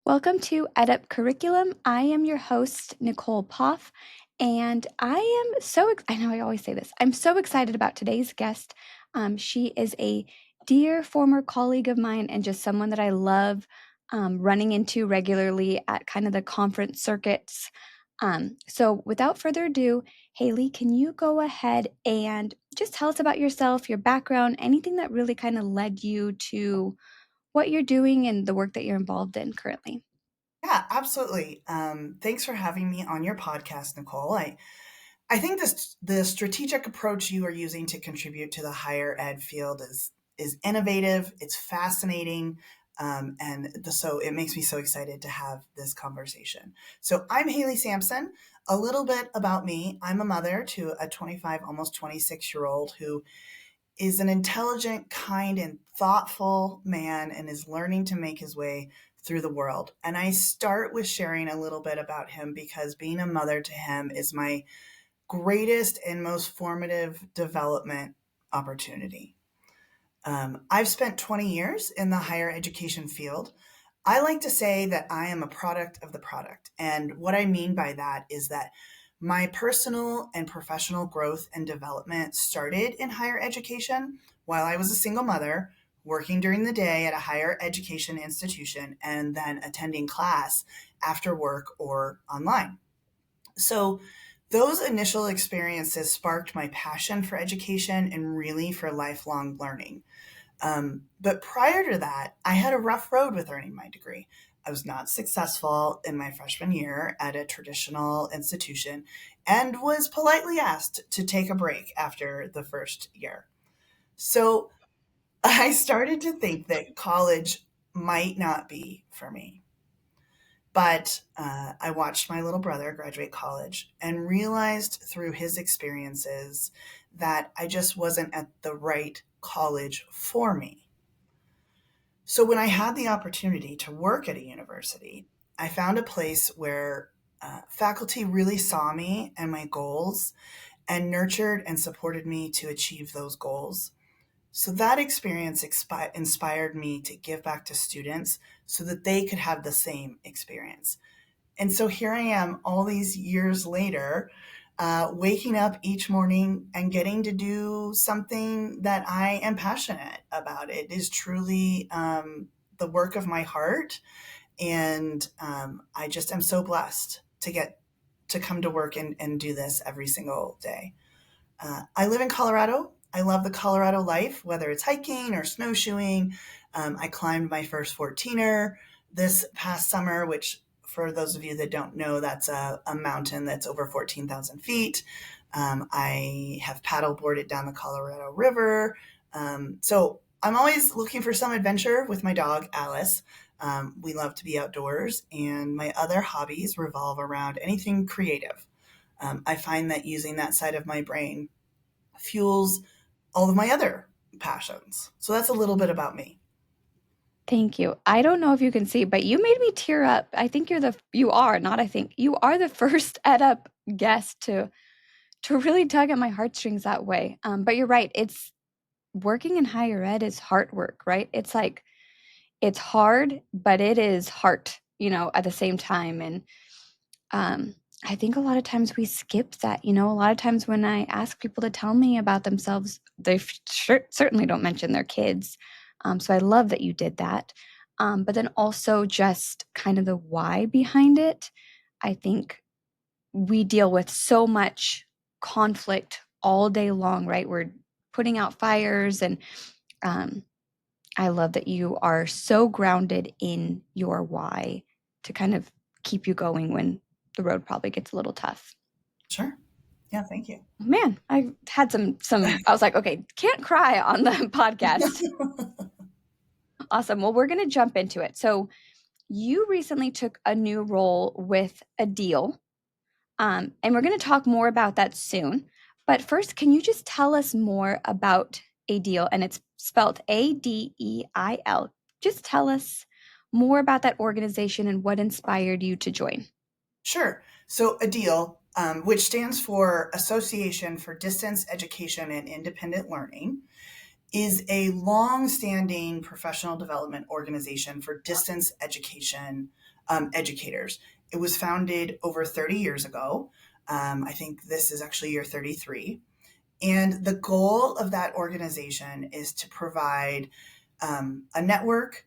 Welcome to EdUp Curriculum. I am your host, Nicole Poff, and I know I always say this, I'm so excited about today's guest. She is a dear former colleague of mine and just someone that I love running into regularly at kind of the conference circuits. So without further ado, Haley, can you go ahead and just tell us about yourself, your background, anything that really kind of led you to what you're doing and the work that you're involved in currently? Yeah, absolutely. Thanks for having me on your podcast, Nicole. I think the strategic approach you are using to contribute to the higher ed field is innovative. It's fascinating, so it makes me so excited to have this conversation. So I'm Haley Sampson. A little bit about me: I'm a mother to a 25, almost 26-year-old who is an intelligent, kind, and thoughtful man and is learning to make his way through the world. And I start with sharing a little bit about him because being a mother to him is my greatest and most formative development opportunity. I've spent 20 years in the higher education field. I like to say that I am a product of the product. And what I mean by that is that my personal and professional growth and development started in higher education while I was a single mother, working during the day at a higher education institution, and then attending class after work or online. So, those initial experiences sparked my passion for education and really for lifelong learning. But prior to that, I had a rough road with earning my degree. I was not successful in my freshman year at a traditional institution and was politely asked to take a break after the first year. So I started to think that college might not be for me. But I watched my little brother graduate college and realized through his experiences that I just wasn't at the right college for me. So when I had the opportunity to work at a university, I found a place where faculty really saw me and my goals and nurtured and supported me to achieve those goals. So that experience inspired me to give back to students so that they could have the same experience. And so here I am all these years later, waking up each morning and getting to do something that I am passionate about. It is truly the work of my heart. And I just am so blessed to get to come to work and do this every single day. I live in Colorado. I love the Colorado life, whether it's hiking or snowshoeing. I climbed my first 14er this past summer, which, for those of you that don't know, that's a mountain that's over 14,000 feet. I have paddle boarded down the Colorado River. So I'm always looking for some adventure with my dog, Alice. We love to be outdoors, and my other hobbies revolve around anything creative. I find that using that side of my brain fuels all of my other passions. So that's a little bit about me. Thank you. I don't know if you can see, but you made me tear up. You are, not I think, you are the first EdUp guest to really tug at my heartstrings that way. But you're right. It's working in higher ed is hard work, right? It's like, it's hard, but it is heart, at the same time. And um, I think a lot of times we skip that. A lot of times when I ask people to tell me about themselves, they certainly don't mention their kids. So I love that you did that. But then also just kind of the why behind it. I think we deal with so much conflict all day long, right? We're putting out fires, and um, I love that you are so grounded in your why to kind of keep you going when the road probably gets a little tough. Sure. Yeah, thank you. Man, I had some I was like, okay, can't cry on the podcast. Awesome. Well, we're going to jump into it. So, you recently took a new role with a deal, and we're going to talk more about that soon. But first, can you just tell us more about a deal? And it's spelled ADEIL. Just tell us more about that organization and what inspired you to join. Sure. So ADEAL, which stands for Association for Distance Education and Independent Learning, is a long-standing professional development organization for distance education educators. It was founded over 30 years ago. I think this is actually year 33. And the goal of that organization is to provide a network,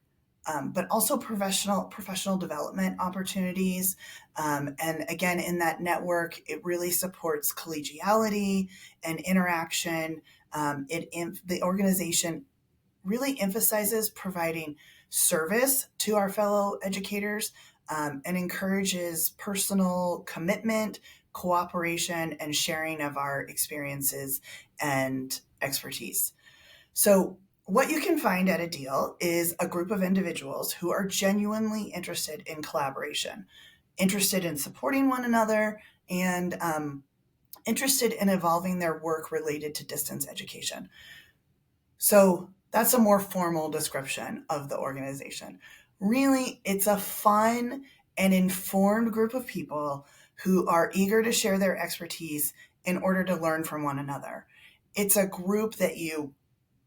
but also professional development opportunities. And again, in that network, it really supports collegiality and interaction. The organization really emphasizes providing service to our fellow educators, and encourages personal commitment, cooperation, and sharing of our experiences and expertise. So, what you can find at EdUp is a group of individuals who are genuinely interested in collaboration, interested in supporting one another, and interested in evolving their work related to distance education. So that's a more formal description of the organization. Really, it's a fun and informed group of people who are eager to share their expertise in order to learn from one another. It's a group that you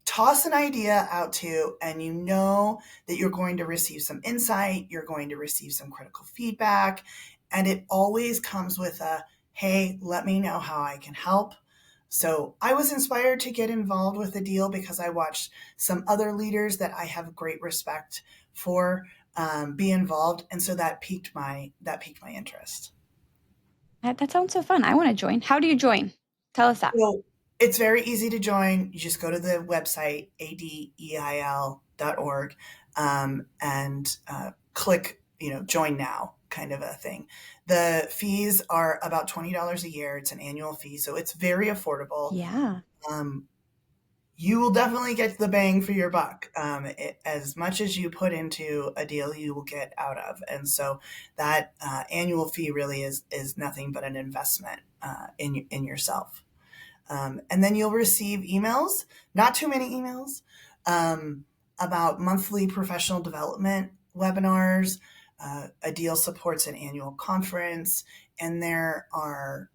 toss an idea out to, and you know that you're going to receive some insight, you're going to receive some critical feedback, and it always comes with a, hey, let me know how I can help. So I was inspired to get involved with the deal because I watched some other leaders that I have great respect for be involved, and so that piqued my interest. That sounds so fun. I want to join. How do you join? Tell us that. So it's very easy to join. You just go to the website, adeil.org, and click, join now kind of a thing. The fees are about $20 a year. It's an annual fee, so it's very affordable. Yeah. Um, you will definitely get the bang for your buck. As much as you put into a deal, you will get out of. And so that annual fee really is nothing but an investment in yourself. And then you'll receive emails, not too many emails, um, about monthly professional development webinars. Adil supports an annual conference, and there are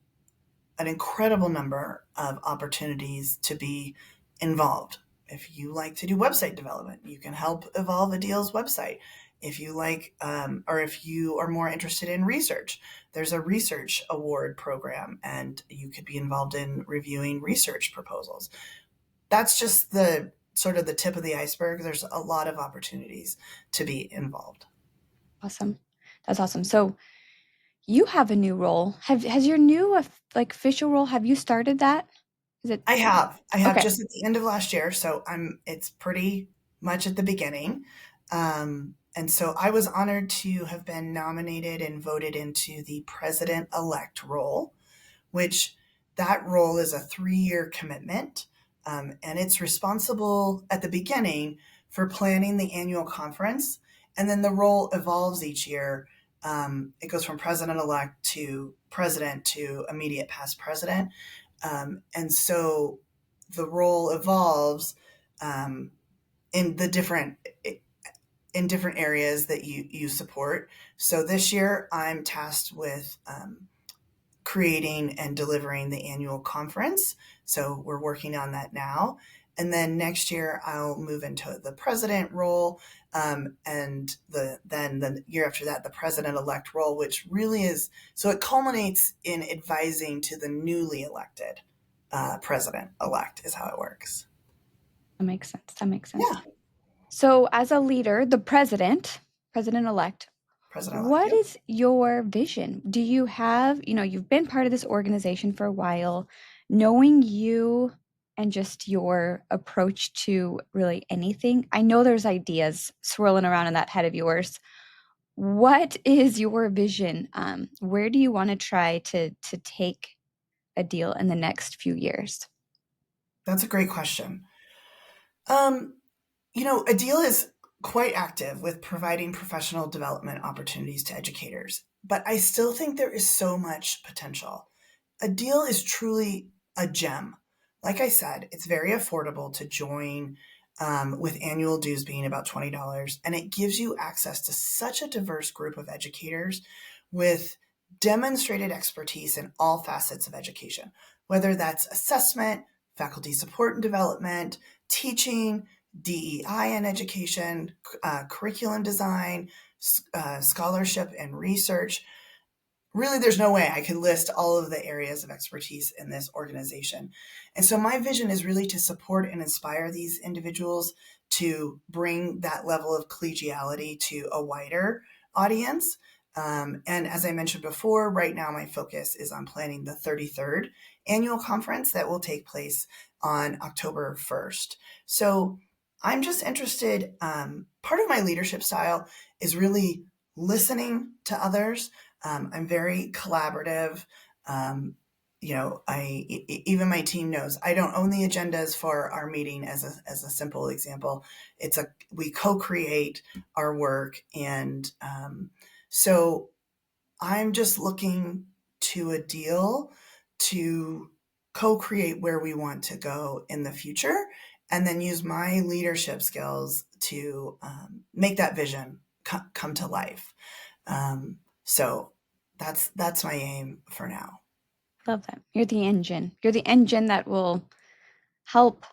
an incredible number of opportunities to be involved. If you like to do website development, you can help evolve Adil's website. If you like, or if you are more interested in research, there's a research award program, and you could be involved in reviewing research proposals. That's just the sort of the tip of the iceberg. There's a lot of opportunities to be involved. Awesome. That's awesome. So you have a new role. Has your new like official role, have you started that? Is it I have okay? just at the end of last year, so it's pretty much at the beginning. And so I was honored to have been nominated and voted into the president-elect role, which that role is a 3-year commitment. And it's responsible at the beginning for planning the annual conference. And then the role evolves each year. It goes from president-elect to president to immediate past president. And so the role evolves um, in the different in different areas that you support. So this year, I'm tasked with creating and delivering the annual conference. So we're working on that now. And then next year, I'll move into the president role, and then the year after that, the president-elect role, which really is so it culminates in advising to the newly elected president-elect is how it works. That makes sense. That makes sense. Yeah, So as a leader, the president-elect, president-elect. what Yep. is your vision? Do you have, you've been part of this organization for a while, knowing you and just your approach to really anything. I know there's ideas swirling around in that head of yours. What is your vision? Where do you want to try to take a deal in the next few years? That's a great question. Um, Adil is quite active with providing professional development opportunities to educators, but I still think there is so much potential. Adil is truly a gem. Like I said, it's very affordable to join, with annual dues being about $20, and it gives you access to such a diverse group of educators with demonstrated expertise in all facets of education, whether that's assessment, faculty support and development, teaching, DEI in education, curriculum design, scholarship and research. Really, there's no way I could list all of the areas of expertise in this organization. And so my vision is really to support and inspire these individuals to bring that level of collegiality to a wider audience. And as I mentioned before, right now my focus is on planning the 33rd annual conference that will take place on October 1st. So I'm just interested. Part of my leadership style is really listening to others. I'm very collaborative. Even my team knows I don't own the agendas for our meeting. As a simple example, we co-create our work, and so I'm just looking to a deal to co-create where we want to go in the future, and then use my leadership skills to make that vision come to life. So that's my aim for now. Love that. You're the engine. You're the engine that will help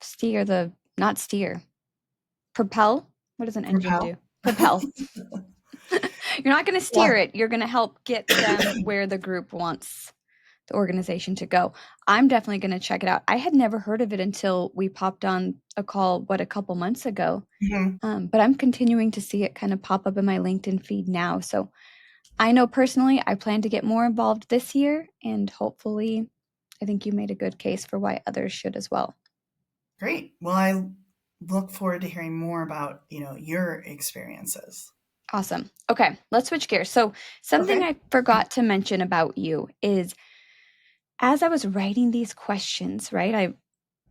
steer the not steer, propel? What does an engine Propel. do? Propel. You're not gonna Yeah. steer it, you're gonna help get them where the group wants the organization to go. I'm definitely gonna check it out. I had never heard of it until we popped on a call, a couple months ago, Mhm. but I'm continuing to see it kind of pop up in my LinkedIn feed now, so I know personally I plan to get more involved this year, and hopefully I think you made a good case for why others should as well. Great. Well, I look forward to hearing more about your experiences. Awesome. Okay, let's switch gears. So, something Okay. I forgot to mention about you is as I was writing these questions, right?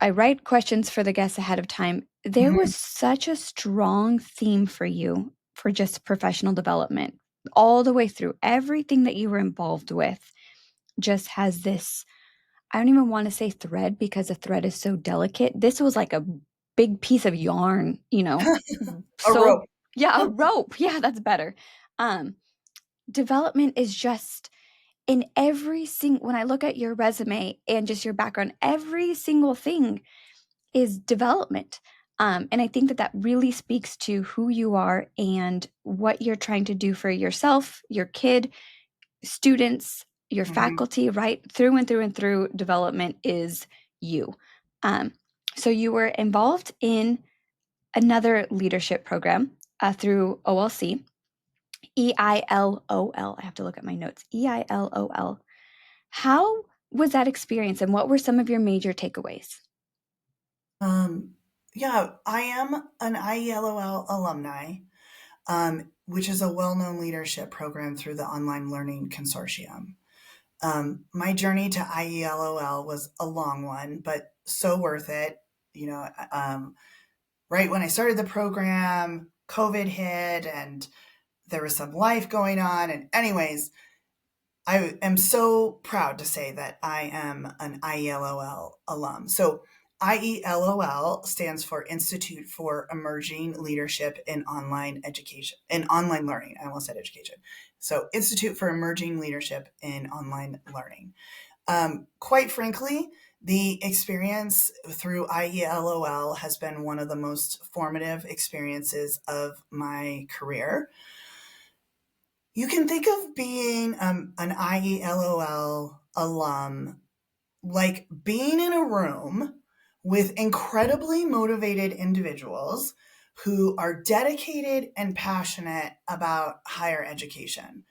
I write questions for the guests ahead of time. There Mhm. was such a strong theme for you for just professional development all the way through. Everything that you were involved with just has this, I don't even want to say thread because a thread is so delicate. This was like a big piece of yarn, A so rope. yeah, a rope. Yeah, that's better. Um, Development is just in every single, when I look at your resume and just your background, every single thing is development. And I think that that really speaks to who you are and what you're trying to do for yourself, your kid, students, your Mhm. faculty, right? Through and through and through, development is you. Um, so you were involved in another leadership program through OLC, EILOL. I have to look at my notes. EILOL. How was that experience and what were some of your major takeaways? Um, yeah, I am an IELOL alumni, which is a well-known leadership program through the Online Learning Consortium. My journey to IELOL was a long one, but so worth it. You know, um, right when I started the program, COVID hit and there was some life going on. And, anyways, I am so proud to say that I am an IELOL alum. So, IELOL stands for Institute for Emerging Leadership in Online Education, in Online Learning. I almost said education. So, Institute for Emerging Leadership in Online Learning. Quite frankly, the experience through IELOL has been one of the most formative experiences of my career. You can think of being an IELOL alum like being in a room with incredibly motivated individuals who are dedicated and passionate about higher education.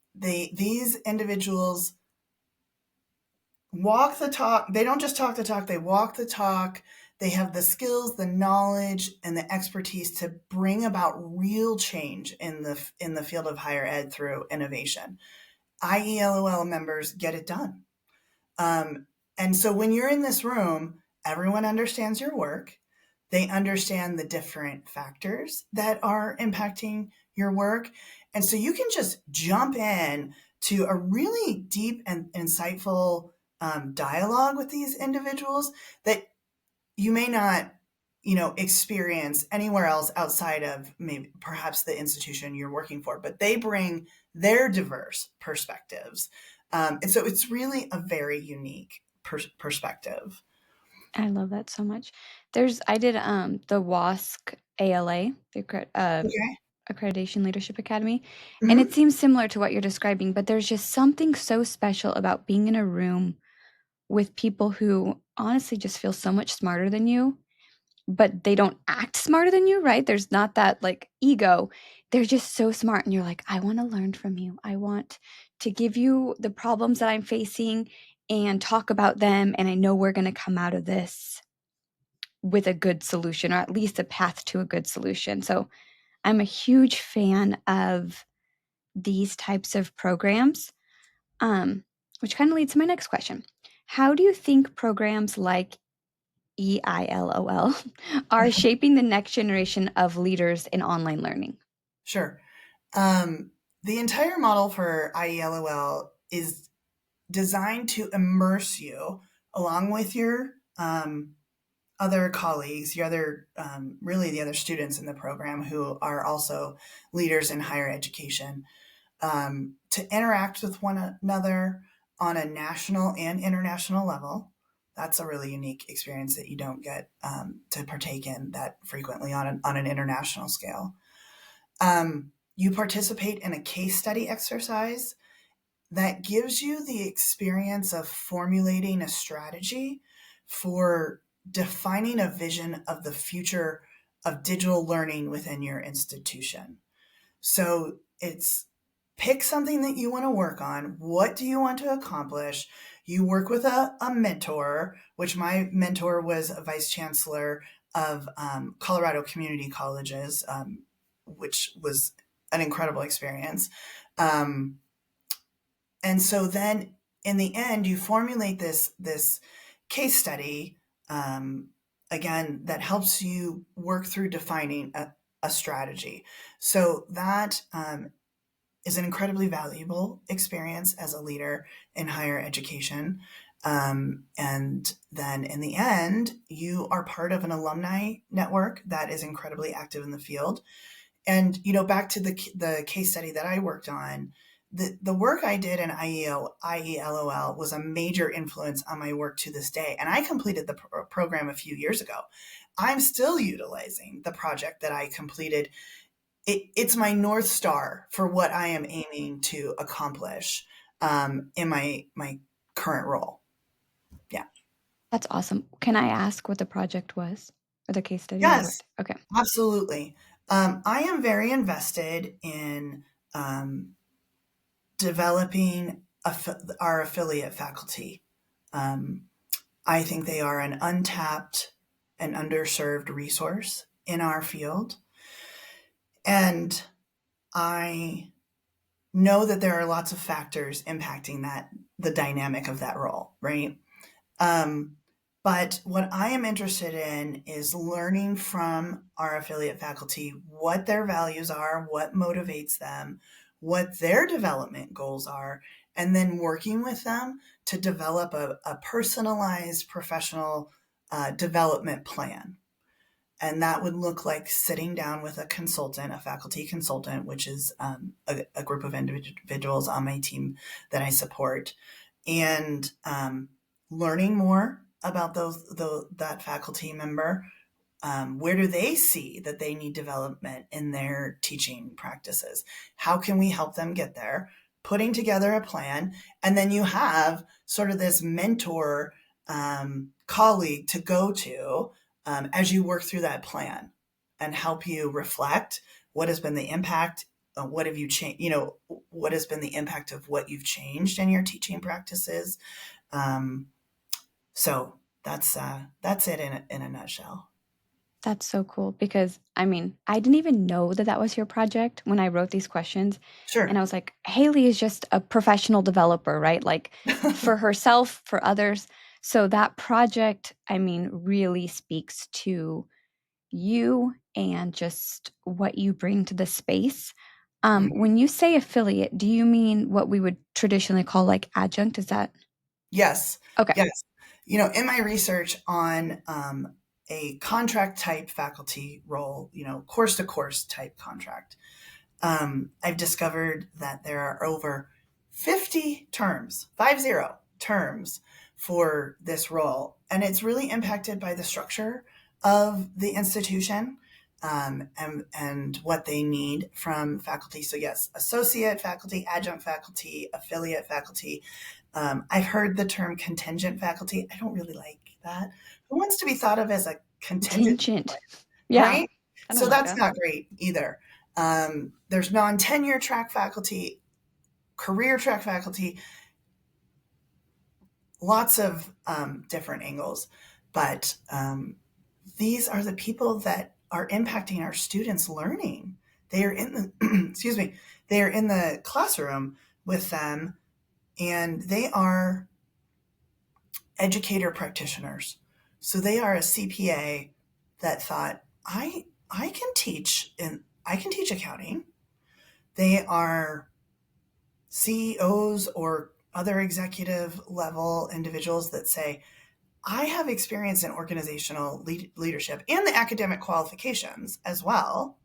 These individuals walk the talk. They don't just talk the talk, they walk the talk. They have the skills, the knowledge, and the expertise to bring about real change in the field of higher ed through innovation. IELOL members get it done. And so when you're in this room, everyone understands your work. They understand the different factors that are impacting your work. And so you can just jump in to a really deep and insightful dialogue with these individuals that you may not experience anywhere else outside of maybe perhaps the institution you're working for, but they bring their diverse perspectives, and so it's really a very unique perspective. I love that so much. I did the WASC ALA, the Okay. Accreditation Leadership Academy. And it Hmm. seems similar to what you're describing, but there's just something so special about being in a room with people who honestly just feel so much smarter than you, but they don't act smarter than you, right? There's not that like ego. They're just so smart. And you're like, I want to learn from you. I want to give you the problems that I'm facing and talk about them. And I know we're going to come out of this with a good solution, or at least a path to a good solution. So I'm a huge fan of these types of programs, which kind of leads to my next question. How do you think programs like EILOL are shaping the next generation of leaders in online learning? Sure. The entire model for IELOL is designed to immerse you along with your other colleagues, your other, really the other students in the program who are also leaders in higher education, to interact with one another on a national and international level. That's a really unique experience that you don't get to partake in that frequently on an international scale. You participate in a case study exercise that gives you the experience of formulating a strategy for defining a vision of the future of digital learning within your institution. So it's pick something that you want to work on. What do you want to accomplish? You work with a mentor, which my mentor was a vice chancellor of Colorado Community Colleges, which was an incredible experience. Um, and so then in the end, you formulate this case study, um, again, that helps you work through defining a strategy. So that is an incredibly valuable experience as a leader in higher education. And then in the end, you are part of an alumni network that is incredibly active in the field. And back to the case study that I worked on, the work I did in IELOL was a major influence on my work to this day. And I completed the program a few years ago. I'm still utilizing the project that I completed. It's my North Star for what I am aiming to accomplish in my current role. Yeah. That's awesome. Can I ask what the project was or the case study or Yes, what? Okay. absolutely. I am very invested in developing our affiliate faculty. Um, I think they are an untapped and underserved resource in our field. And I know that there are lots of factors impacting the dynamic of that role, right? Um, but what I am interested in is learning from our affiliate faculty what their values are, what motivates them, what their development goals are, and then working with them to develop a personalized professional development plan. And that would look like sitting down with a consultant, a faculty consultant, which is a group of individuals on my team that I support, and learning more about that faculty member. Where do they see that they need development in their teaching practices? How can we help them get there? Putting together a plan, and then you have sort of this mentor colleague to go to as you work through that plan and help you reflect what has been the impact. What have you changed? What has been the impact of what you've changed in your teaching practices? Um, so that's it in a nutshell. That's so cool because I mean, I didn't even know that that was your project when I wrote these questions. And I Sure. was like, Haley is just a professional developer, right? Like for herself, for others. So that project, I mean, really speaks to you and just what you bring to the space. Mhm. When you say affiliate, do you mean what we would traditionally call like adjunct? Is that Yes, okay? yes. In my research on a contract type faculty role, course to course type contract, I've discovered that there are over 50 terms, 50 terms for this role. And it's really impacted by the structure of the institution. and what they need from faculty. So yes, associate faculty, adjunct faculty, affiliate faculty. I've heard the term contingent faculty. I don't really like that. Who wants to be thought of as a contingent, Contingent. Yeah, right? I don't So like that's that. not great either. There's non-tenure track faculty, career track faculty, lots of different angles. But these are the people that are impacting our students' learning. They are in the excuse me, they are in the classroom with them, and they are educator practitioners. So they are a CPA that thought, I can teach accounting. They are CEOs or other executive level individuals that say, I have experience in organizational leadership and the academic qualifications as well.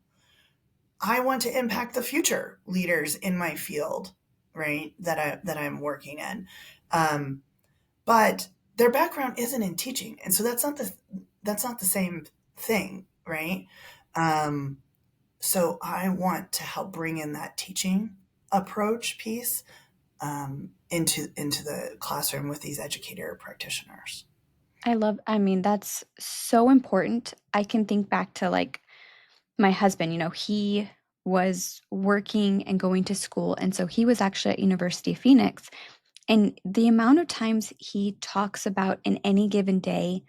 I want to impact the future leaders in my field, right? That I'm working in, um, but their background isn't in teaching, and so that's not the same thing, right? Um, so I want to help bring in that teaching approach piece into the classroom with these educator practitioners. I mean, that's so important. I can think back to like my husband, he was working and going to school. And so he was actually at University of Phoenix. And the amount of times he talks about in any given day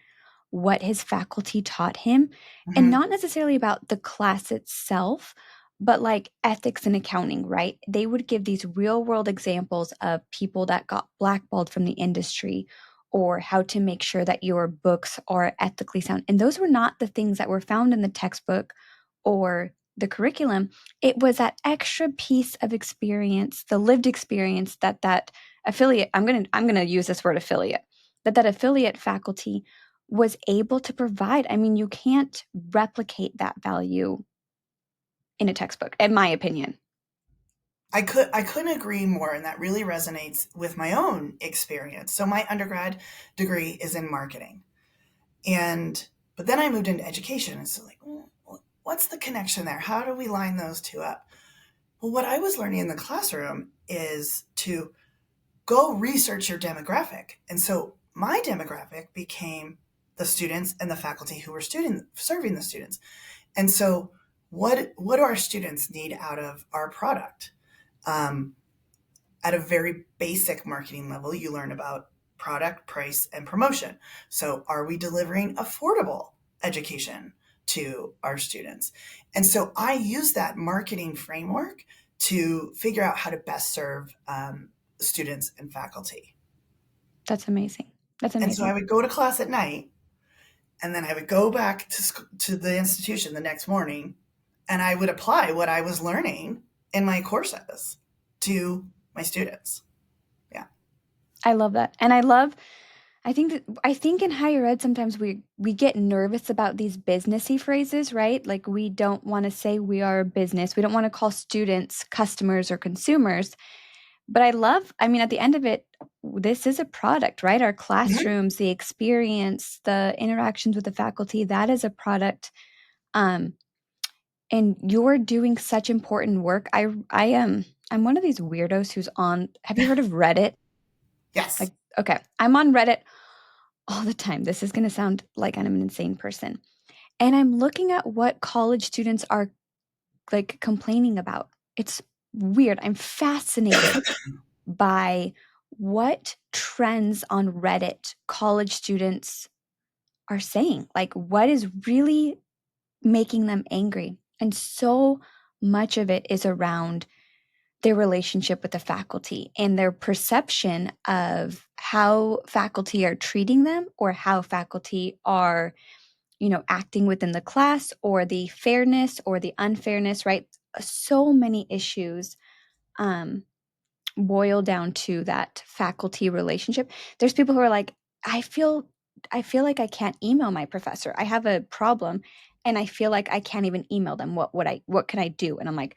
what his faculty taught him, and Mhm. not necessarily about the class itself, but like ethics and accounting, right? They would give these real world examples of people that got blackballed from the industry or how to make sure that your books are ethically sound. And those were not the things that were found in the textbook or the curriculum. It was that extra piece of experience, the lived experience that affiliate, I'm going to use this word affiliate, that affiliate faculty was able to provide. I mean, you can't replicate that value in a textbook, in my opinion. I couldn't agree more, and that really resonates with my own experience. So my undergrad degree is in marketing, and but then I moved into education, and so like, what's the connection there? How do we line those two up? Well, what I was learning in the classroom is to go research your demographic, and so my demographic became the students and the faculty who were serving the students. And so, what do our students need out of our product? Um, at a very basic marketing level, you learn about product, price, and promotion. So, are we delivering affordable education to our students? And so, I use that marketing framework to figure out how to best serve students and faculty. That's amazing. That's And so, I amazing. would go to class at night, and then I would go back to the institution the next morning, and I would apply what I was learning in my courses to my students. Yeah. I love that. And I think in higher ed sometimes we get nervous about these businessy phrases, right? Like we don't want to say we are a business. We don't want to call students customers or consumers. But I mean, at the end of it, this is a product, right? Our Mhm. classrooms, the experience, the interactions with the faculty, that is a product. Um, and you're doing such important work. I am I'm one of these weirdos who's on, have you heard of Reddit? Yes. Like, okay, I'm on Reddit all the time. This is going to sound like I'm an insane person. And I'm looking at what college students are like complaining about. It's weird. I'm fascinated by what trends on Reddit college students are saying. Like, what is really making them angry? And so much of it is around their relationship with the faculty and their perception of how faculty are treating them or how faculty are, acting within the class or the fairness or the unfairness, right? So many issues um, boil down to that faculty relationship. There's people who are like, I feel I feel like I can't email my professor. I have a problem and I feel like I can't even email them. What can I do? And I'm like,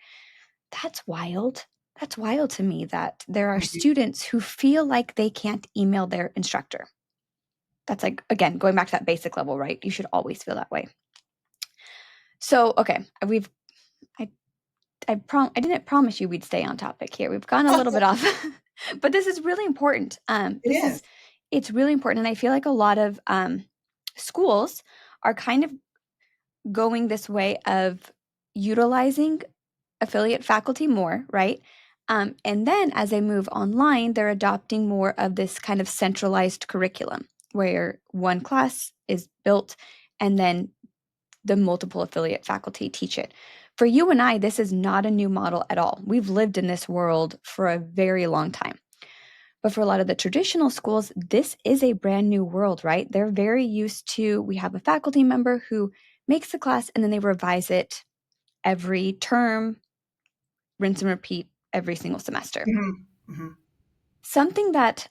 that's wild. That's wild to me that there are Mhm. students who feel like they can't email their instructor. That's like, again, going back to that basic level, right? You should always feel that way. So, okay, I I didn't promise you we'd stay on topic here. We've gone a little bit off, but this is really important. It is. It's really important, and I feel like a lot of schools are kind of going this way of utilizing affiliate faculty more, right? And then as they move online, they're adopting more of this kind of centralized curriculum where one class is built and then the multiple affiliate faculty teach it. For you and I, this is not a new model at all. We've lived in this world for a very long time. But for a lot of the traditional schools, this is a brand new world, right? They're very used to, we have a faculty member who makes the class and then they revise it every term, rinse and repeat every single semester. Mhm, mhm. Something that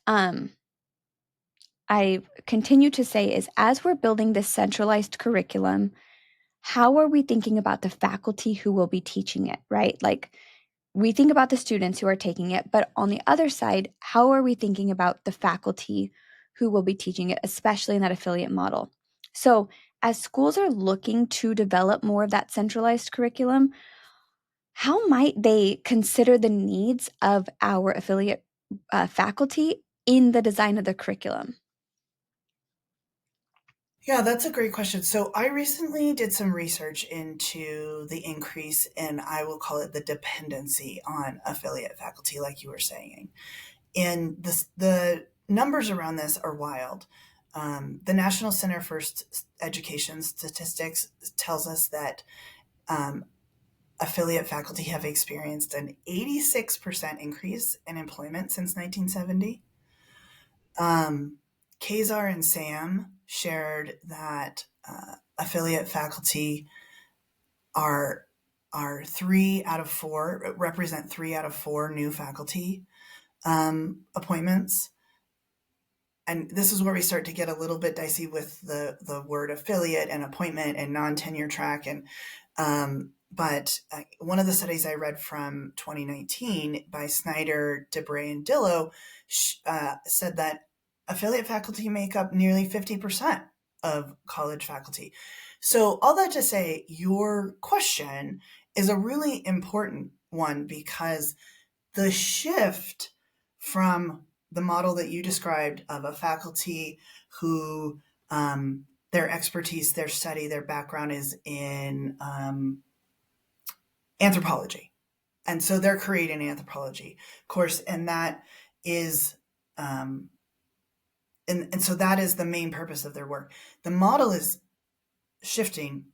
I continue to say is as we're building this centralized curriculum, how are we thinking about the faculty who will be teaching it, right? Like we think about the students who are taking it, but on the other side, how are we thinking about the faculty who will be teaching it, especially in that affiliate model? So, as schools are looking to develop more of that centralized curriculum, how might they consider the needs of our affiliate faculty in the design of the curriculum? Yeah, that's a great question. So I recently did some research into the increase in, I will call it the dependency on affiliate faculty, like you were saying. And the numbers around this are wild. The National Center for Education Statistics tells us that um, affiliate faculty have experienced an 86% increase in employment since 1970. Um, Kazar and Sam shared that affiliate faculty are are 3 out of 4 represent 3 out of 4 new faculty appointments, and this is where we start to get a little bit dicey with the word affiliate and appointment and non tenure track. And but one of the studies I read from 2019 by Snyder, Debray, and Dillow said that affiliate faculty make up nearly 50% of college faculty. So all that to say, your question is a really important one because the shift from the model that you described of a faculty who their expertise, their study, their background is in anthropology. And so they're creating an anthropology course, and that is, um, and so that is the main purpose of their work. The model is shifting.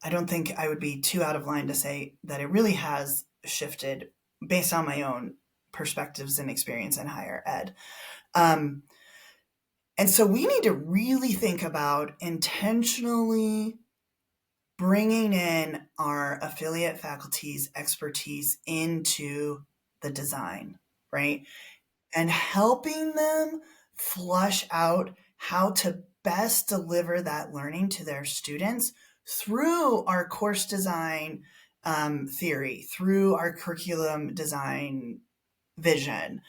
I don't think I would be too out of line to say that it really has shifted based on my own perspectives and experience in higher ed. Um, and so we need to really think about intentionally bringing in our affiliate faculty's expertise into the design, right? And helping them flush out how to best deliver that learning to their students through our course design theory, through our curriculum design vision,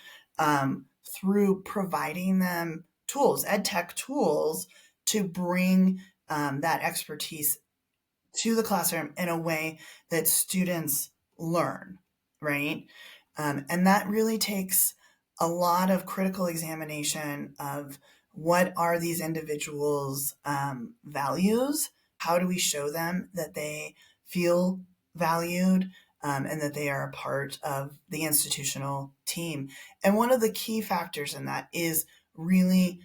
through providing them tools, ed tech tools, to bring that expertise to the classroom in a way that students learn, right? And that really takes a lot of critical examination of what are these individuals' values? How do we show them that they feel valued and that they are a part of the institutional team? And one of the key factors in that is really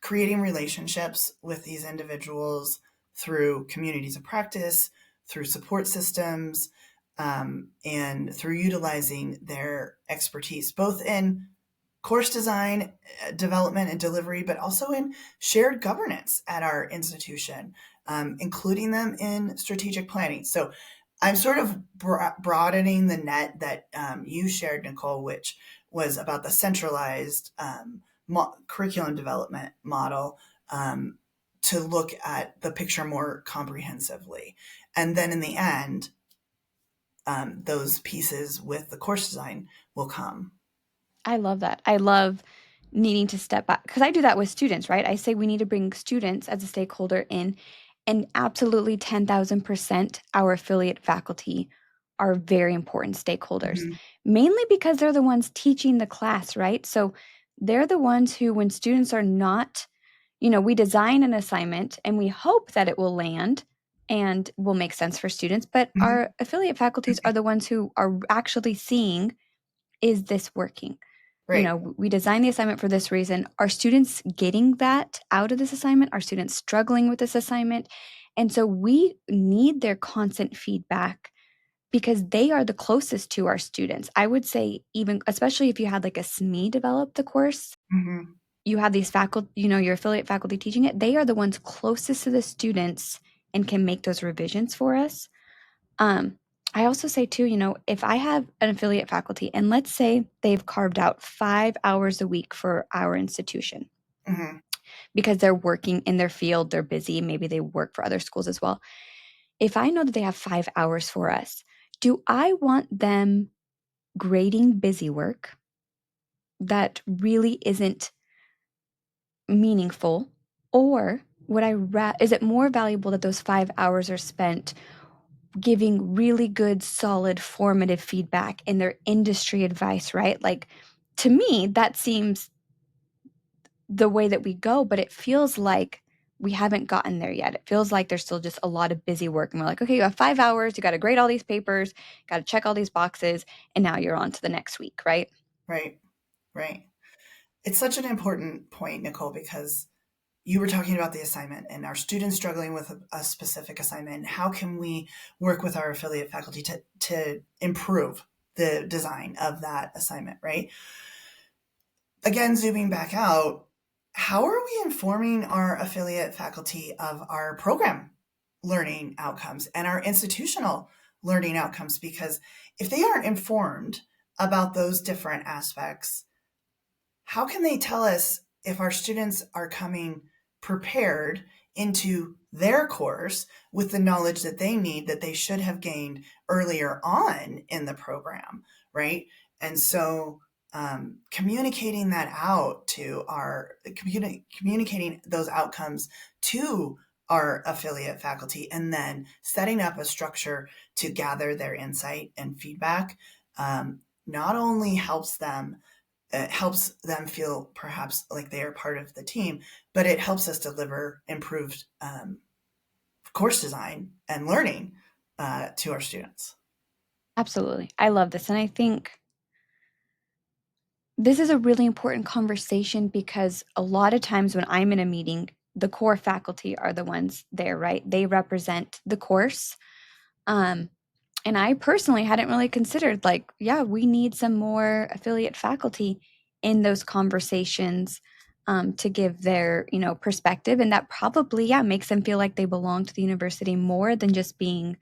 creating relationships with these individuals through communities of practice, through support systems, and through utilizing their expertise, both in course design, development, and delivery, but also in shared governance at our institution, including them in strategic planning. So I'm sort of broadening the net that you shared, Nicole, which was about the centralized curriculum development model, to look at the picture more comprehensively. And then in the end, those pieces with the course design will come. I love that. I love needing to step back because I do that with students, right? I say we need to bring students as a stakeholder in And absolutely 10,000% our affiliate faculty are very important stakeholders, Mhm. mainly because they're the ones teaching the class, right? So they're the ones who, when students are not, we design an assignment and we hope that it will land and will make sense for students, but Mhm. our affiliate faculties are the ones who are actually seeing, is this working? Right. We design the assignment for this reason. Are students getting that out of this assignment? Are students struggling with this assignment? And so we need their constant feedback because they are the closest to our students. I would say, even especially if you had like a SME develop the course, Mhm. you have these faculty, your affiliate faculty teaching it, they are the ones closest to the students and can make those revisions for us. Um, I also say too, if I have an affiliate faculty and let's say they've carved out 5 hours a week for our institution Mhm. because they're working in their field, they're busy, maybe they work for other schools as well. If I know that they have 5 hours for us, do I want them grading busy work that really isn't meaningful? Or is it more valuable that those 5 hours are spent giving really good, solid, formative feedback in their industry advice, right? Like, to me, that seems the way that we go, but it feels like we haven't gotten there yet. It feels like there's still just a lot of busy work. And we're like, okay, you have 5 hours, you got to grade all these papers, got to check all these boxes, and now you're on to the next week, right? Right. Right. It's such an important point, Nicole, because you were talking about the assignment and our students struggling with a specific assignment. How can we work with our affiliate faculty to improve the design of that assignment, right? Again, zooming back out, how are we informing our affiliate faculty of our program learning outcomes and our institutional learning outcomes? Because if they aren't informed about those different aspects, how can they tell us if our students are coming prepared into their course with the knowledge that they need that they should have gained earlier on in the program, right? And so communicating that out to communicating those outcomes to our affiliate faculty and then setting up a structure to gather their insight and feedback not only helps them, it helps them feel perhaps like they are part of the team, but it helps us deliver improved course design and learning to our students. Absolutely. I love this. And I think this is a really important conversation because a lot of times when I'm in a meeting, the core faculty are the ones there, right? They represent the course. Um, and I personally hadn't really considered, like, yeah, we need some more affiliate faculty in those conversations to give their, perspective. And that probably, yeah, makes them feel like they belong to the university more than just being,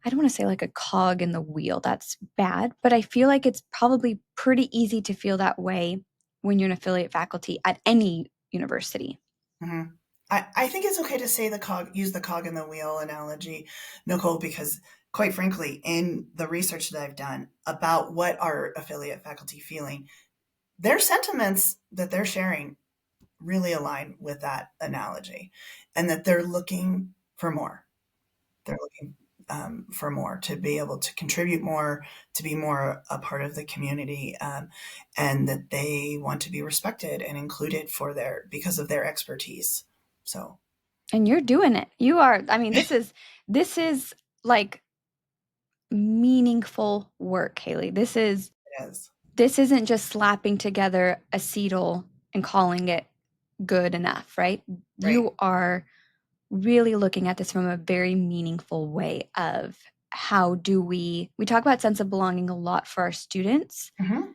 I don't want to say like a cog in the wheel. That's bad, but I feel like it's probably pretty easy to feel that way when you're an affiliate faculty at any university. Mm-hmm. I think it's okay to say use the cog in the wheel analogy, Nicole, because quite frankly, in the research that I've done about what our affiliate faculty feeling, their sentiments that they're sharing really align with that analogy and that they're looking for more. They're looking for more to be able to contribute more, to be more a part of the community, and that they want to be respected and included for because of their expertise. So And you're doing it. You are, I mean, this is like meaningful work, Haley. it is This isn't just slapping together a CETL and calling it good enough, right? right. You are really looking at this from a very meaningful way of how do we talk about sense of belonging a lot for our students, Hmm.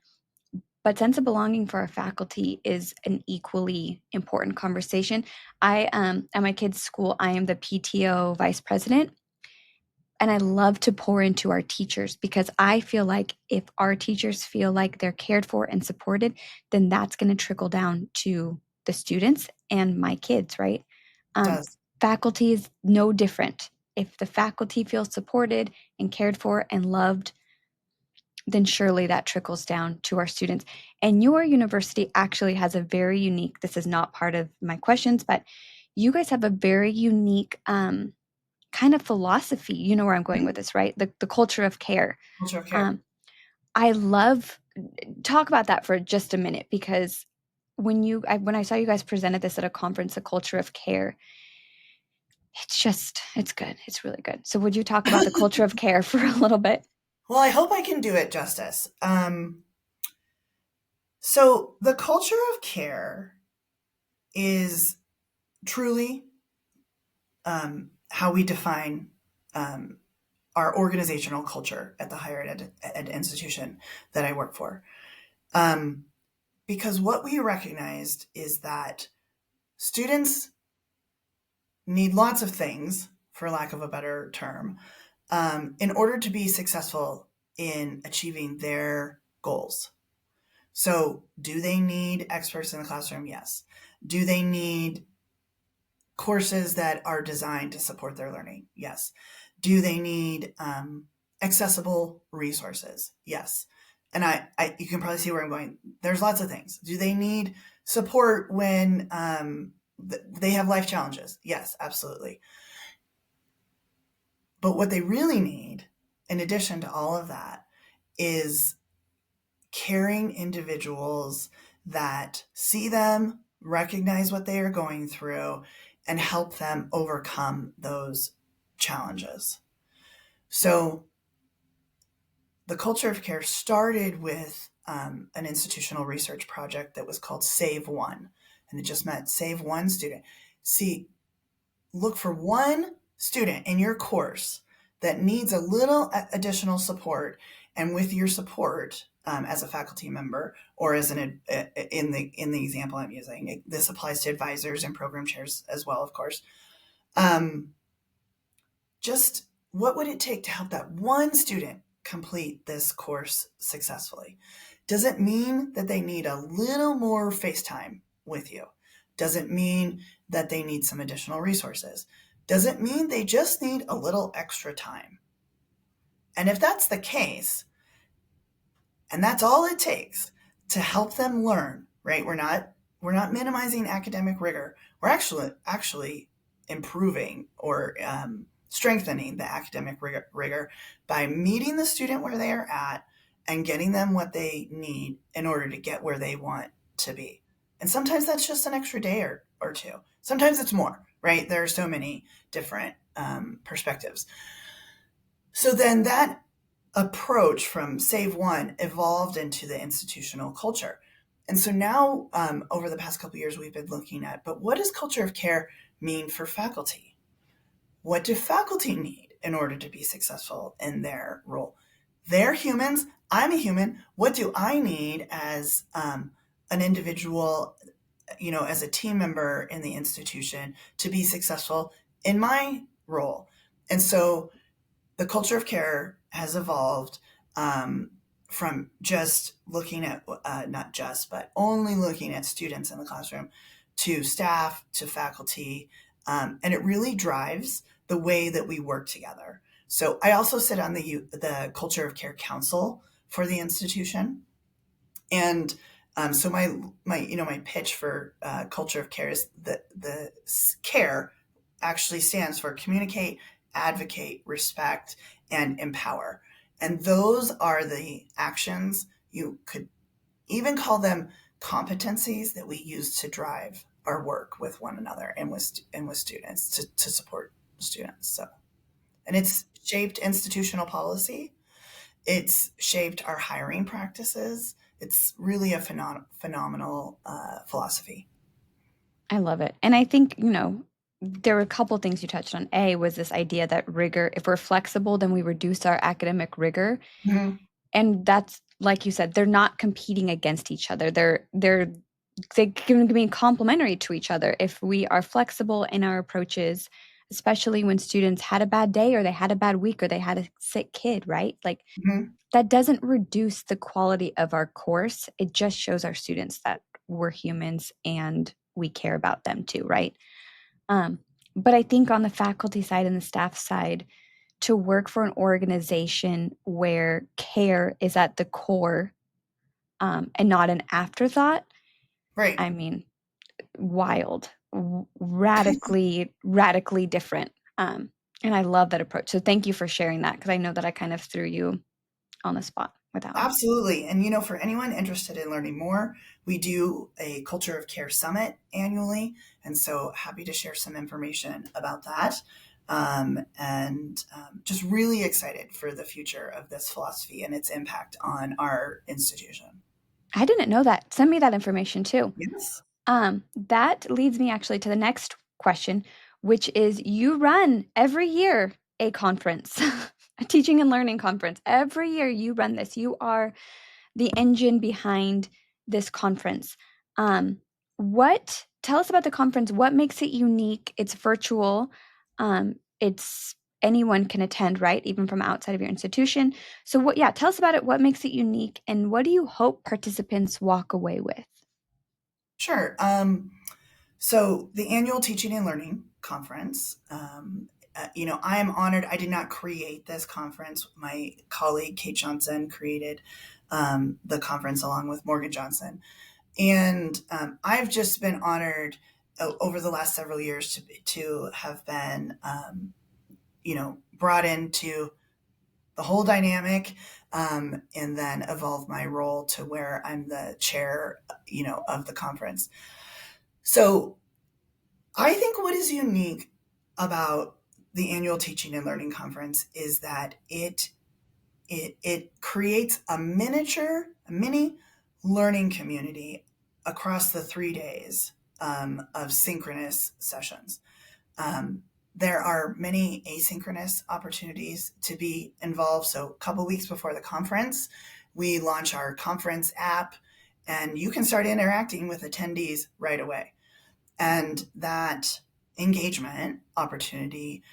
but sense of belonging for our faculty is an equally important conversation. I at my kids' school, I am the PTO vice president, and I love to pour into our teachers because I feel like if our teachers feel like they're cared for and supported, then that's going to trickle down to the students and my kids, right? It Um, does. Faculty is no different. If the faculty feels supported and cared for and loved, then surely that trickles down to our students. And your university actually has a very unique, this is not part of my questions, but you guys have a very unique kind of philosophy. You know where I'm going with this, right? The culture of care. Culture of care. Um, I love talk about that for just a minute because when I saw you guys presented this at a conference, the culture of care, it's good. It's really good. So would you talk about the culture of care for a little bit? Well, I hope I can do it justice. So the culture of care is truly how we define um, our organizational culture at the higher ed institution that I work for. Um, because what we recognized is that students need lots of things, for lack of a better term, in order to be successful in achieving their goals. So, do they need experts in the classroom? Yes. Do they need courses that are designed to support their learning? Yes. Do they need accessible resources? Yes. And you can probably see where I'm going. There's lots of things. Do they need support when they have life challenges? Yes, absolutely. But what they really need, in addition to all of that, is caring individuals that see them, recognize what they are going through, and help them overcome those challenges. So the culture of care started with an institutional research project that was called Save One, and it just meant save one student. See, look for one student in your course that needs a little additional support, and with your support as a faculty member or as in the example I'm using, this applies to advisors and program chairs as well, of course. Um, just what would it take to help that one student complete this course successfully? Does it mean that they need a little more face time with you? Does it mean that they need some additional resources? Does it mean they just need a little extra time? And if that's the case, and that's all it takes to help them learn, right? We're not minimizing academic rigor. We're actually improving or strengthening the academic rigor by meeting the student where they are at and getting them what they need in order to get where they want to be. And sometimes that's just an extra day or two. Sometimes it's more, right? There are so many different perspectives. So then that approach from Save One evolved into the institutional culture. And so now, over the past couple of years, we've been looking at, but what does culture of care mean for faculty? What do faculty need in order to be successful in their role? They're humans. I'm a human. What do I need as an individual, as a team member in the institution to be successful in my role? And so the culture of care has evolved from just looking at, not just, but only looking at students in the classroom to staff to faculty. And it really drives the way that we work together. So I also sit on the Culture of Care Council for the institution. And so my pitch for Culture of Care is that the care actually stands for communicate, advocate, respect, and empower. And those are the actions, you could even call them competencies, that we use to drive our work with one another and with students to support students. So, and it's shaped institutional policy. It's shaped our hiring practices. It's really a phenomenal philosophy. I love it. And I think, there were a couple things you touched on. A was this idea that rigor, if we're flexible, then we reduce our academic rigor. Mhm. And that's like you said, they're not competing against each other. They can be complementary to each other. If we are flexible in our approaches, especially when students had a bad day or they had a bad week or they had a sick kid, right? Like Mhm. that doesn't reduce the quality of our course. It just shows our students that we're humans and we care about them too, right? Um, but I think on the faculty side and the staff side, to work for an organization where care is at the core and not an afterthought, Right. I mean, wild. radically different. And I love that approach. So thank you for sharing that because I know that I kind of threw you on the spot with that one. Absolutely. And, for anyone interested in learning more, we do a Culture of Care Summit annually. And so happy to share some information about that. And just really excited for the future of this philosophy and its impact on our institution. I didn't know that. Send me that information too. Yes. That leads me actually to the next question, which is you run every year a conference, a teaching and learning conference. Every year you run this. You are the engine behind this conference. What tell us about the conference? What makes it unique? It's virtual. It's anyone can attend, right? Even from outside of your institution. So yeah, tell us about it. What makes it unique and what do you hope participants walk away with? Sure. So the annual Teaching and Learning Conference, I am honored. I did not create this conference. My colleague Kate Johnson created the conference along with Morgan Johnson, and I've just been honored over the last several years to have been, brought into the whole dynamic, and then evolve my role to where I'm the chair, of the conference. So I think what is unique about the annual Teaching and Learning Conference is that it creates a mini learning community across the 3 days of synchronous sessions. There are many asynchronous opportunities to be involved. So, a couple weeks before the conference, we launch our conference app, and you can start interacting with attendees right away. And that engagement opportunity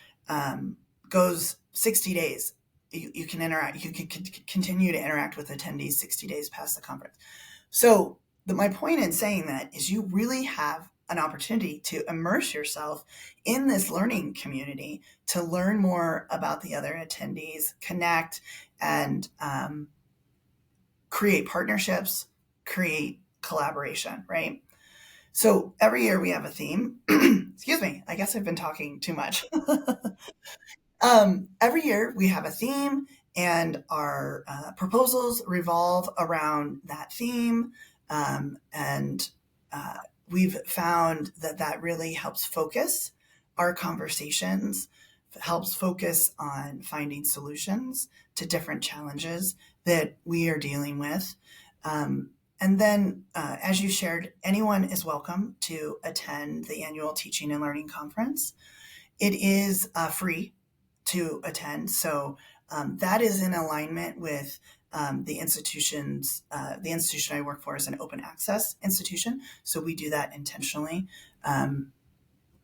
goes 60 days. You can interact, you can continue to interact with attendees 60 days past the conference. So my point in saying that is you really have an opportunity to immerse yourself in this learning community, to learn more about the other attendees, connect, and create partnerships, create collaboration, right? So every year we have a theme. Excuse me, I guess I've been talking too much. Every year we have a theme, and our proposals revolve around that theme. And we've found that that really helps focus our conversations, helps focus on finding solutions to different challenges that we are dealing with. And then, as you shared, anyone is welcome to attend the annual Teaching and Learning Conference. It is free to attend. So that is in alignment with the institutions. The institution I work for is an open access institution. So we do that intentionally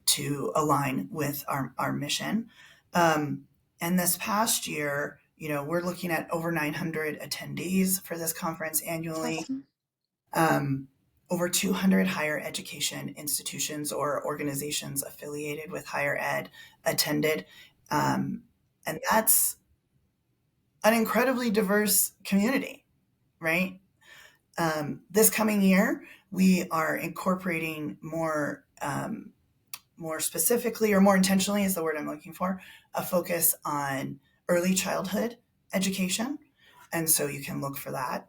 to align with our mission. And this past year, we're looking at over 900 attendees for this conference That's annually. awesome. Over 200 higher education institutions or organizations affiliated with higher ed attended. And that's an incredibly diverse community, right? This coming year, we are incorporating more specifically, or more intentionally is the word I'm looking for, a focus on early childhood education. And so you can look for that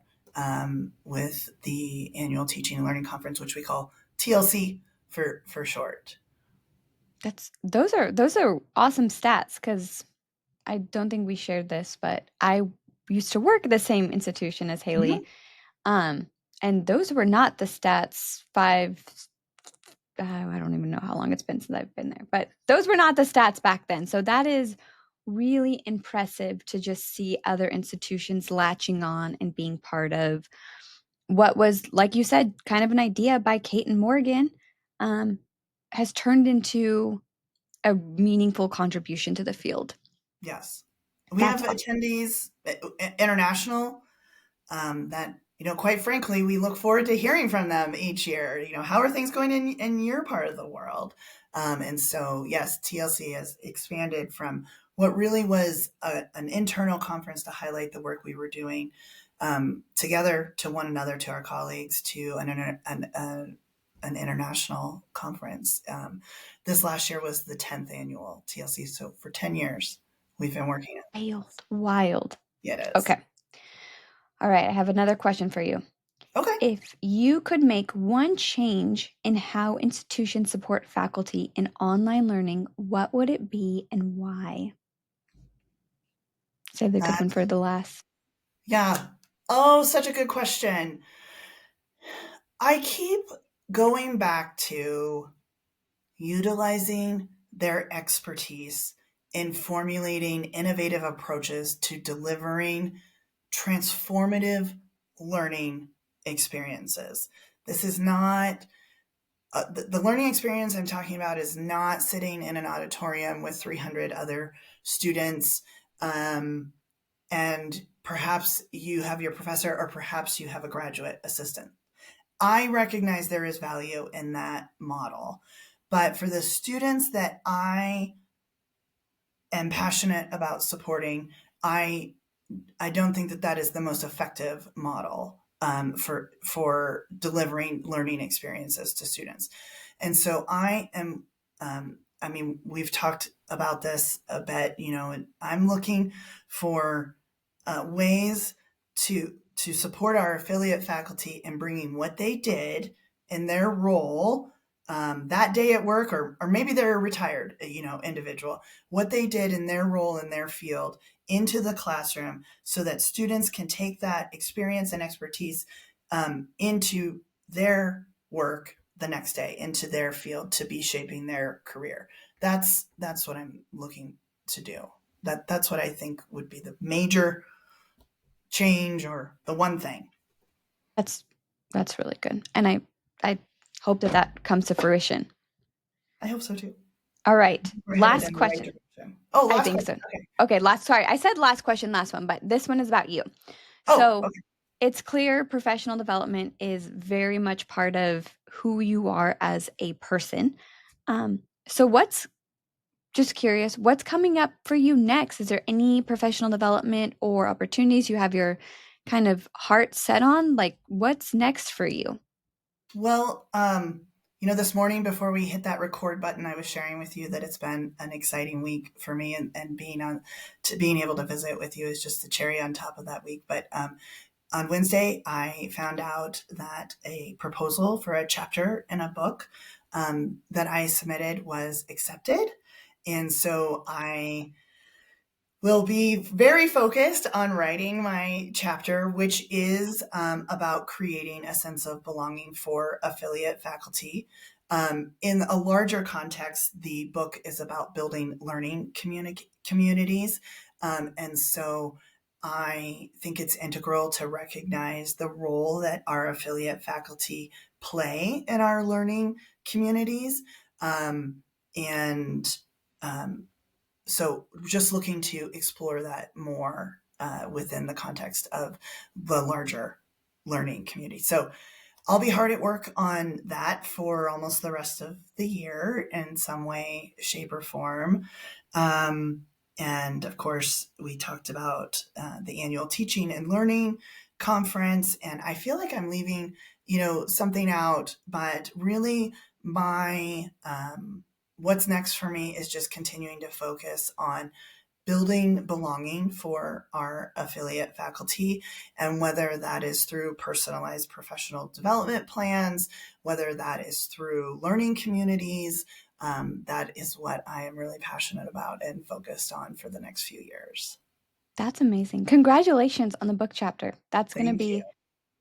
with the annual Teaching and Learning Conference, which we call TLC for short. Those are awesome stats because I don't think we shared this, but I used to work at the same institution as Haley. Mhm. Um, and those were not the stats I don't even know how long it's been since I've been there, but those were not the stats back then. So that is really impressive to just see other institutions latching on and being part of what was, like you said, kind of an idea by Kate and Morgan, um, has turned into a meaningful contribution to the field. Yes. We have That's attendees, international, that, quite frankly, we look forward to hearing from them each year. How are things going in your part of the world? And so, yes, TLC has expanded from what really was an internal conference to highlight the work we were doing together, to one another, to our colleagues, to an international conference. This last year was the 10th annual TLC. So for 10 years, we've been working on it. Wild. Wild. Yeah, it is. Okay. All right. I have another question for you. Okay. If you could make one change in how institutions support faculty in online learning, what would it be and why? Save the good That, one for the last. yeah. Oh, such a good question. I keep going back to utilizing their expertise in formulating innovative approaches to delivering transformative learning experiences. This is not the learning experience I'm talking about is not sitting in an auditorium with 300 other students, and perhaps you have your professor or perhaps you have a graduate assistant. I recognize there is value in that model. But for the students that I am passionate about supporting, I don't think that that is the most effective model for delivering learning experiences to students. And so I am. I mean, we've talked about this a bit, and I'm looking for ways to support our affiliate faculty in bringing what they did in their role that day at work, or maybe they're a retired, individual, what they did in their role in their field into the classroom so that students can take that experience and expertise into their work the next day, into their field to be shaping their career. That's what I'm looking to do. That's what I think would be the major change or the one thing. That's that's really good. And I hope that that comes to fruition. I hope so too. All right. We're headed Last in the right question. direction. Oh, I last think question. so. Okay. Okay, sorry. I said last question, last one, but this one is about you. Oh, So okay. it's clear professional development is very much part of who you are as a person. So what's just curious, what's coming up for you next? Is there any professional development or opportunities you have your kind of heart set on? Like, what's next for you? Well, this morning before we hit that record button, I was sharing with you that it's been an exciting week for me, and being able to visit with you is just the cherry on top of that week. But on Wednesday, I found out that a proposal for a chapter in a book that I submitted was accepted, and so I will be very focused on writing my chapter, which is about creating a sense of belonging for affiliate faculty. In a larger context, the book is about building learning communities. And so I think it's integral to recognize the role that our affiliate faculty play in our learning communities. And so just looking to explore that more within the context of the larger learning community. So I'll be hard at work on that for almost the rest of the year in some way, shape, or form. And of course, we talked about the annual teaching and learning conference, and I feel like I'm leaving, something out, but really my what's next for me is just continuing to focus on building belonging for our affiliate faculty, and whether that is through personalized professional development plans, whether that is through learning communities, that is what I am really passionate about and focused on for the next few years. That's amazing. Congratulations on the book chapter. That's going to Thank you. be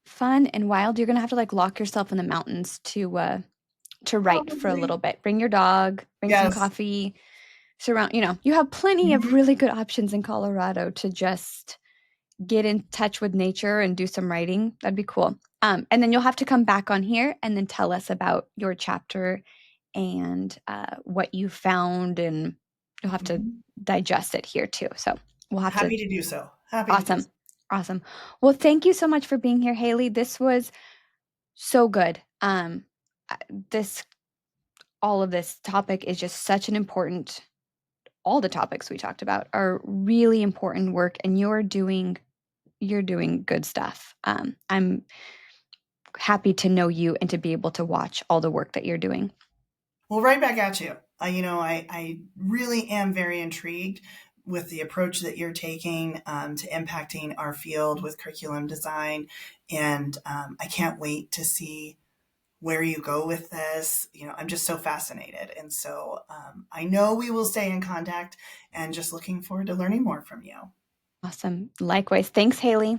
fun and wild. You're going to have to like lock yourself in the mountains to write for a Probably. little bit. Bring your dog, bring some Yes. coffee, you have plenty of Mhm. really good options in Colorado to just get in touch with nature and do some writing. That'd be cool. And then you'll have to come back on here and then tell us about your chapter and what you found, and you'll have to Mhm. digest it here too. So we'll have to. Happy to do so. Happy to do Awesome. so. Awesome. Well, thank you so much for being here, Haley. This was so good. I- this all of this topic is just such an important, all the topics we talked about are really important work, and you're doing good stuff. I'm happy to know you and to be able to watch all the work that you're doing. Well, right back at you. I really am very intrigued with the approach that you're taking to impacting our field with curriculum design. And I can't wait to see where you go with this. I'm just so fascinated. And so I know we will stay in contact and just looking forward to learning more from you. Awesome. Likewise. Thanks, Haley.